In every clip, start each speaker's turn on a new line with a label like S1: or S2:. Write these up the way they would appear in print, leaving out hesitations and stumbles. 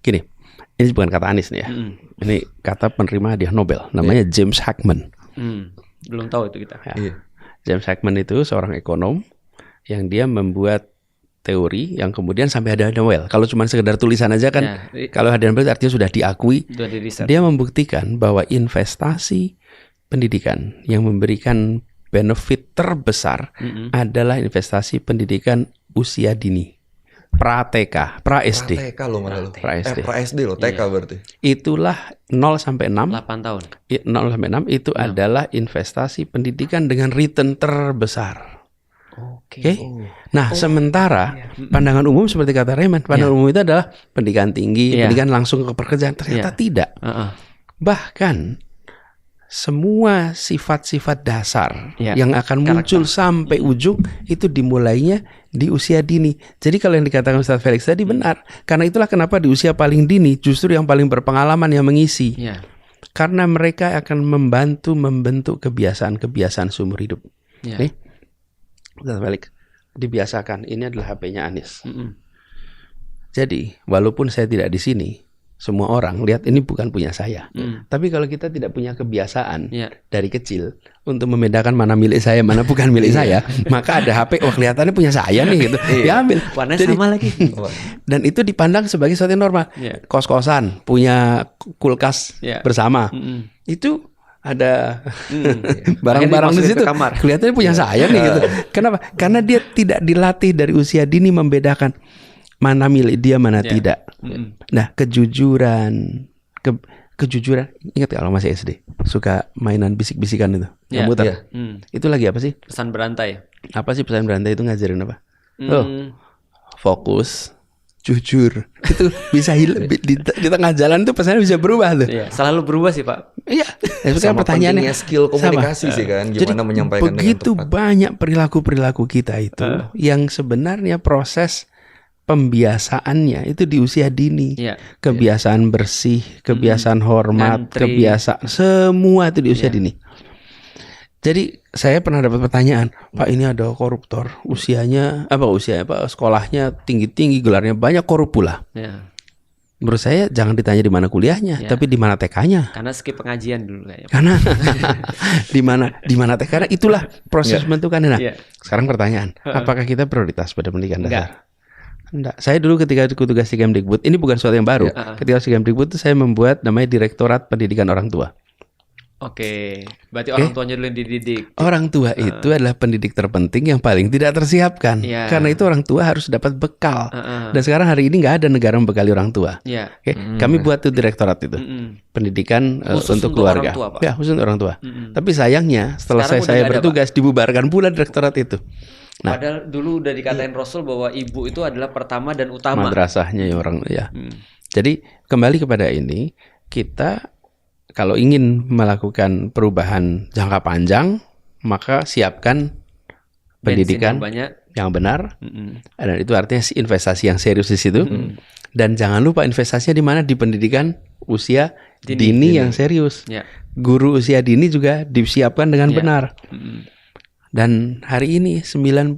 S1: Gini, ini bukan kata Anies nih ya. Ini kata penerima hadiah Nobel, namanya James Heckman.
S2: Belum tahu itu kita.
S1: Ya. James Heckman itu seorang ekonom yang dia membuat teori yang kemudian sampai hadiah Nobel. Kalau cuma sekedar tulisan aja kan, kalau hadiah Nobel artinya sudah diakui. Dia membuktikan bahwa investasi pendidikan yang memberikan benefit terbesar adalah investasi pendidikan usia dini. Pra-TK, pra-SD.
S3: Pra-TK loh mana lo?
S1: Pra-SD.
S3: Pra-SD loh, TK berarti.
S1: Itulah 0 sampai 6.
S2: 8 tahun.
S1: 0 sampai 6 itu adalah investasi pendidikan dengan return terbesar. Oke. Nah, sementara pandangan umum seperti kata Raymond, pandangan umum itu adalah pendidikan tinggi, pendidikan langsung ke pekerjaan. Ternyata tidak. Bahkan semua sifat-sifat dasar yang akan muncul sampai ujung itu dimulainya di usia dini. Jadi kalau yang dikatakan Ustaz Felix tadi benar. Karena itulah kenapa di usia paling dini justru yang paling berpengalaman yang mengisi. Karena mereka akan membantu membentuk kebiasaan-kebiasaan seumur hidup. Nih, Ustaz Felix, dibiasakan. Ini adalah HP-nya Anies. Jadi walaupun saya tidak di sini, semua orang lihat ini bukan punya saya. Tapi kalau kita tidak punya kebiasaan dari kecil untuk membedakan mana milik saya, mana bukan milik saya, maka ada HP, kelihatannya punya saya nih gitu. Diambil.
S2: Warnanya sama lagi.
S1: Dan itu dipandang sebagai sesuatu yang normal. Kos-kosan, punya kulkas bersama. Itu ada barang-barang di situ. Kelihatannya punya saya nih gitu. Kenapa? Karena dia tidak dilatih dari usia dini membedakan mana milik dia, mana tidak. Nah, kejujuran, ingat kalau masih SD suka mainan bisik-bisikan itu, komputer. Itu lagi apa sih?
S2: Pesan berantai.
S1: Apa sih pesan berantai itu ngajarin apa? Fokus, jujur. Itu bisa di tengah jalan tuh pesannya bisa berubah tuh.
S2: Selalu berubah sih Pak.
S1: Iya.
S3: Sama pertanyaannya skill komunikasi sih kan, gimana menyampaikan dengan tepat.
S1: Begitu banyak perilaku-perilaku kita itu yang sebenarnya proses pembiasaannya itu di usia dini. Kebiasaan bersih, kebiasaan hormat, kebiasaan semua itu di usia dini. Jadi saya pernah dapat pertanyaan, Pak, ini ada koruptor, sekolahnya tinggi-tinggi, gelarnya banyak, korup pula. Menurut saya jangan ditanya di mana kuliahnya, tapi di mana TK-nya.
S2: Karena skip pengajian dulu kayaknya.
S1: Karena di mana TK, karena itulah proses pembentukannya. Nah, sekarang pertanyaan, apakah kita prioritas pada pendidikan dasar? Enggak. Saya dulu ketika tugas di Kemdikbud, ini bukan sesuatu yang baru. Ketika di Kemdikbud itu saya membuat namanya Direktorat Pendidikan Orang Tua.
S2: Berarti orang tuanya dulu yang dididik.
S1: Orang tua itu adalah pendidik terpenting yang paling tidak tersiapkan. Karena itu orang tua harus dapat bekal. Dan sekarang hari ini nggak ada negara membekali orang tua. Kami buat tuh direktorat itu, pendidikan untuk keluarga. Khusus untuk orang tua. Tapi sayangnya setelah saya bertugas dibubarkan pula direktorat itu.
S2: Nah, padahal dulu udah dikatain Rasul bahwa ibu itu adalah pertama dan utama.
S1: Madrasahnya orang Jadi kembali kepada ini, kita kalau ingin melakukan perubahan jangka panjang, maka siapkan pendidikan yang benar. Dan itu artinya investasi yang serius di situ. Dan jangan lupa investasinya di mana? Di pendidikan usia dini yang serius. Guru usia dini juga disiapkan dengan benar. Dan hari ini 97%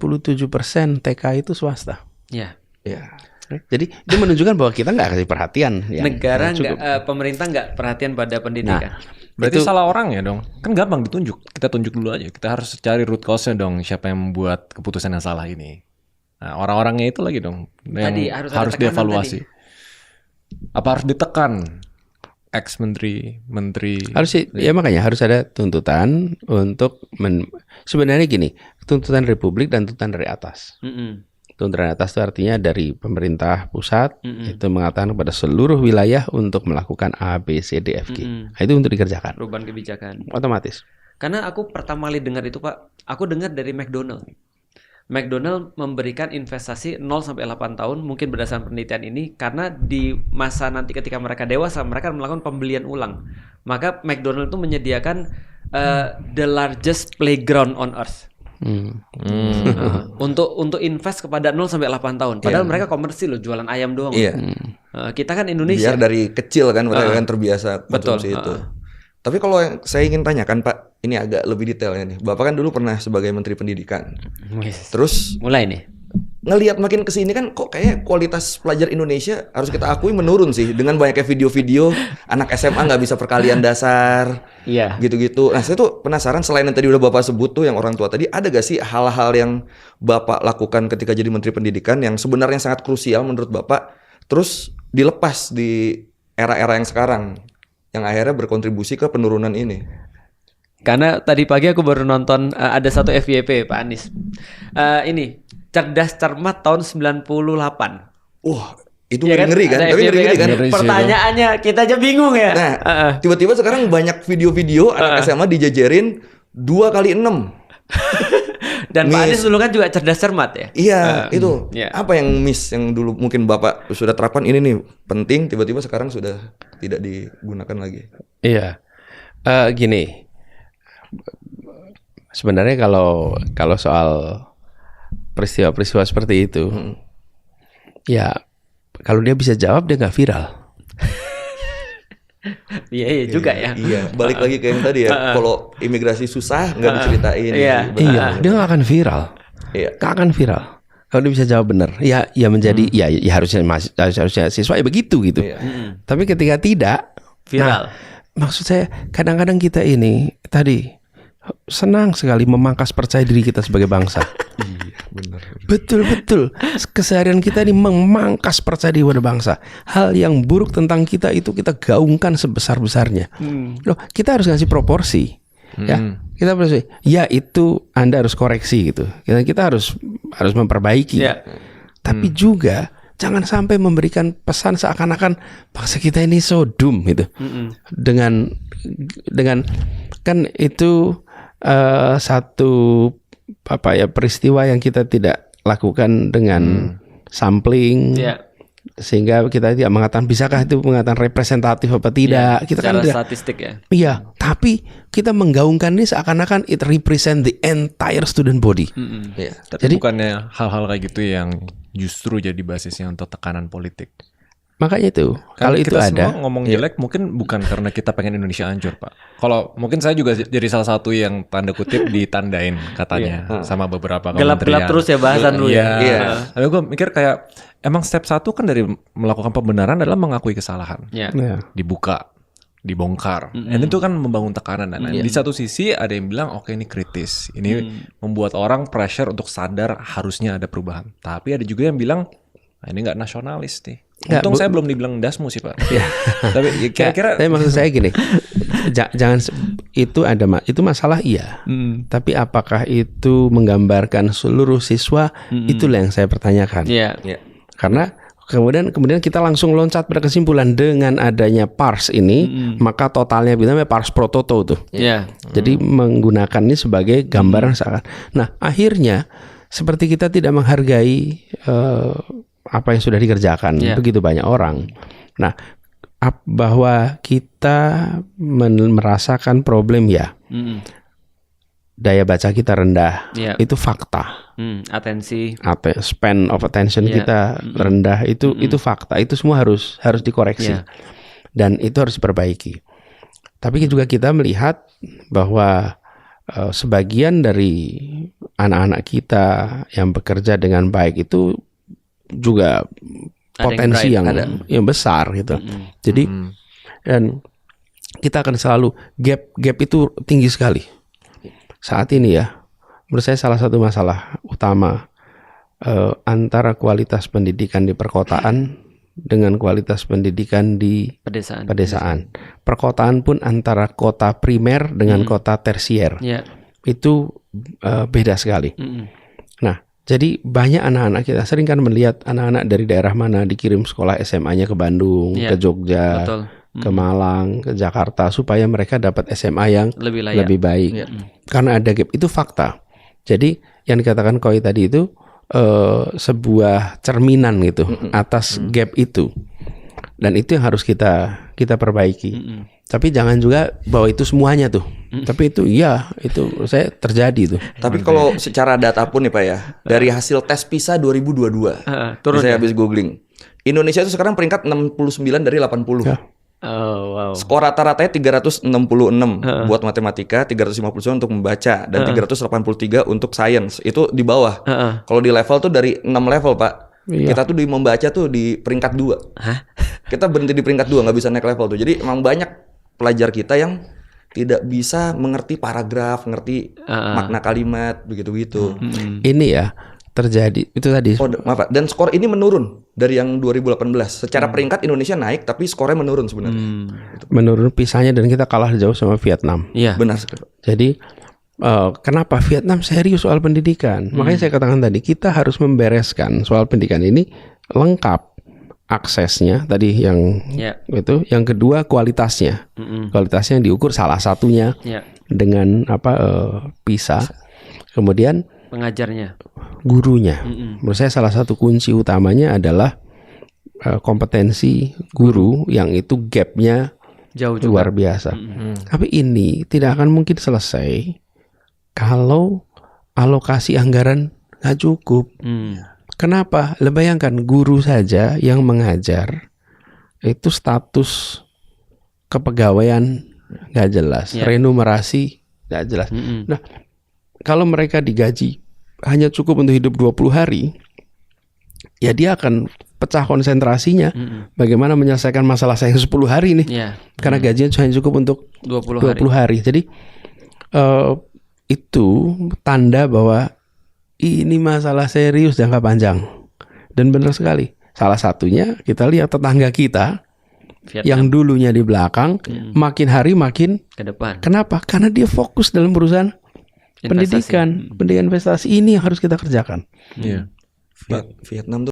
S1: TK itu swasta. Jadi itu menunjukkan bahwa kita nggak kasih perhatian.
S2: Negara pemerintah nggak perhatian pada pendidikan.
S4: Berarti salah orang ya dong. Kan gampang ditunjuk. Kita tunjuk dulu aja. Kita harus cari root cause-nya dong. Siapa yang membuat keputusan yang salah ini? Nah, orang-orangnya itu lagi dong. Yang harus dievaluasi. Apa harus ditekan? Ex-menteri harus makanya harus ada tuntutan untuk sebenarnya gini, tuntutan republik dan tuntutan dari atas. Tuntutan dari atas itu artinya dari pemerintah pusat itu mengatakan kepada seluruh wilayah untuk melakukan A, B, C, D, F, G. Nah, itu untuk dikerjakan.
S2: Perubahan kebijakan.
S1: Otomatis.
S2: Karena aku pertama kali dengar itu Pak, aku dengar dari McDonald memberikan investasi 0 sampai 8 tahun mungkin berdasarkan penelitian ini karena di masa nanti ketika mereka dewasa mereka melakukan pembelian ulang. Maka McDonald itu menyediakan the largest playground on earth. Untuk invest kepada 0 sampai 8 tahun. Padahal mereka komersil loh, jualan ayam doang. Kita kan Indonesia.
S3: Biar dari kecil kan mereka kan terbiasa konsumsi itu. Tapi kalau yang saya ingin tanyakan Pak, ini agak lebih detailnya nih. Bapak kan dulu pernah sebagai Menteri Pendidikan. Terus
S2: mulai nih.
S3: ngelihat makin kesini kan kok kayak kualitas pelajar Indonesia harus kita akui menurun sih dengan banyaknya video-video anak SMA nggak bisa perkalian dasar, gitu-gitu. Nah saya tuh penasaran selain yang tadi udah Bapak sebut tuh yang orang tua tadi, ada gak sih hal-hal yang Bapak lakukan ketika jadi Menteri Pendidikan yang sebenarnya sangat krusial menurut Bapak, terus dilepas di era-era yang sekarang yang akhirnya berkontribusi ke penurunan ini?
S2: Karena tadi pagi aku baru nonton ada satu FYP Pak Anies. Ini cerdas cermat tahun 98.
S3: Wah, itu ngeri kan? Tapi ngeri kan?
S2: Pertanyaannya kita aja bingung ya.
S3: Nah, tiba-tiba sekarang banyak video-video anak SMA dijajarin 2x6.
S2: Dan Pak Anies dulu kan juga cerdas cermat ya.
S3: Iya, itu. Apa yang miss yang dulu mungkin Bapak sudah terapkan ini nih penting, tiba-tiba sekarang sudah tidak digunakan lagi.
S1: Iya. Gini. Sebenarnya kalau soal peristiwa-peristiwa seperti itu, ya kalau dia bisa jawab dia nggak viral.
S2: Iya juga ya.
S3: Iya, balik lagi ke yang tadi ya. Kalau imigrasi susah nggak diceritain.
S1: Iya, dia nggak akan viral. Nggak akan viral. Kalau dia bisa jawab benar, ya menjadi ya harusnya siswa ya begitu gitu. Tapi ketika tidak
S2: viral.
S1: Maksud saya kadang-kadang kita ini tadi senang sekali memangkas percaya diri kita sebagai bangsa.
S3: Iya, benar.
S1: Betul. Keseharian kita ini memangkas percaya diri pada bangsa. Hal yang buruk tentang kita itu kita gaungkan sebesar-besarnya. Loh, kita harus ngasih proporsi. Ya, kita harus ya itu Anda harus koreksi gitu. Kita harus memperbaiki. Tapi juga jangan sampai memberikan pesan seakan-akan bangsa kita ini so doom gitu. Dengan kan itu satu peristiwa yang kita tidak lakukan dengan sampling, sehingga kita tidak mengatakan bisakah itu mengatakan representatif apa tidak. Kita kan
S2: statistik ya.
S1: Iya, tapi kita menggaungkan ini seakan-akan it represent the entire student body.
S4: Tapi jadi bukannya hal-hal kayak gitu yang justru jadi basisnya untuk tekanan politik.
S1: Makanya itu, kalau itu ada.
S4: Kita semua ngomong jelek mungkin bukan karena kita pengen Indonesia hancur, Pak. Kalau mungkin saya juga jadi salah satu yang tanda kutip ditandain katanya sama beberapa kementerian.
S2: Gelap-gelap terus ya bahasan lu ya.
S4: Tapi gue mikir kayak emang step 1 kan dari melakukan pembenaran adalah mengakui kesalahan. Dibuka, dibongkar. Dan itu kan membangun tekanan dan lain-lain. Di satu sisi ada yang bilang oke, ini kritis. Ini membuat orang pressure untuk sadar harusnya ada perubahan. Tapi ada juga yang bilang ini nggak nasionalis nih. Untung saya belum dibilang dasmu sih Pak. Tapi kira-kira.
S1: Tapi maksud saya gini, jangan itu masalah iya. Tapi apakah itu menggambarkan seluruh siswa? Itulah yang saya pertanyakan. Karena kemudian kita langsung loncat pada kesimpulan dengan adanya PARS ini, maka totalnya namanya PARS Pro Toto tuh. Jadi menggunakan ini sebagai gambaran seakan. Nah akhirnya seperti kita tidak menghargai apa yang sudah dikerjakan begitu banyak orang. Nah, bahwa kita merasakan problem daya baca kita rendah, itu fakta. Span of attention kita rendah, itu fakta. Itu semua harus dikoreksi dan itu harus diperbaiki. Tapi juga kita melihat bahwa sebagian dari anak-anak kita yang bekerja dengan baik itu juga potensi yang besar gitu. Jadi dan kita akan selalu gap itu tinggi sekali. Saat ini ya, menurut saya salah satu masalah utama antara kualitas pendidikan di perkotaan dengan kualitas pendidikan di pedesaan. Perkotaan pun antara kota primer dengan kota tersier. Itu beda sekali. Nah, jadi banyak anak-anak kita sering kan melihat anak-anak dari daerah mana dikirim sekolah SMA-nya ke Bandung, ke Jogja, ke Malang, ke Jakarta supaya mereka dapat SMA yang lebih baik. Karena ada gap, itu fakta. Jadi yang dikatakan Koi tadi itu sebuah cerminan gitu atas gap itu. Dan itu yang harus kita perbaiki. Tapi jangan juga bahwa itu semuanya tuh. Tapi itu itu saya terjadi tuh.
S3: Tapi kalau secara data pun nih Pak ya, dari hasil tes PISA 2022, saya habis googling, Indonesia itu sekarang peringkat 69 dari 80.
S2: wow.
S3: Skor rata-ratanya 366 buat matematika, 359 untuk membaca, dan 383 untuk sains. Itu di bawah. Kalau di level tuh dari 6 level, Pak. Kita tuh di membaca tuh di peringkat 2. Kita berhenti di peringkat 2, nggak bisa naik level tuh. Jadi emang banyak pelajar kita yang tidak bisa mengerti paragraf, ngerti makna kalimat, begitu-begitu.
S1: Ini ya terjadi itu tadi.
S3: Oh, maaf Pak. Dan skor ini menurun dari yang 2018. Secara peringkat Indonesia naik, tapi skornya menurun sebenarnya.
S1: Menurun pisahnya dan kita kalah jauh sama Vietnam.
S2: Iya.
S3: Benar sekali.
S1: Jadi kenapa Vietnam serius soal pendidikan? Makanya saya katakan tadi kita harus membereskan soal pendidikan ini lengkap, aksesnya tadi yang itu, yang kedua kualitasnya. Kualitasnya yang diukur salah satunya dengan PISA. Kemudian
S2: pengajarnya,
S1: gurunya. Menurut saya salah satu kunci utamanya adalah kompetensi guru yang itu gapnya
S2: jauh
S1: luar biasa. Tapi ini tidak akan mungkin selesai kalau alokasi anggaran nggak cukup. Kenapa? Bayangkan guru saja yang mengajar itu status kepegawaian nggak jelas, remunerasi nggak jelas. Nah, kalau mereka digaji hanya cukup untuk hidup 20 hari, ya dia akan pecah konsentrasinya. Bagaimana menyelesaikan masalah saya 10 hari nih. Karena gajinya hanya cukup untuk 20 hari. Jadi itu tanda bahwa ini masalah serius jangka panjang. Dan benar sekali. Salah satunya kita lihat tetangga kita Vietnam, yang dulunya di belakang, makin hari makin
S2: ke depan.
S1: Kenapa? Karena dia fokus dalam urusan pendidikan, pendidikan investasi ini yang harus kita kerjakan.
S3: Vietnam tuh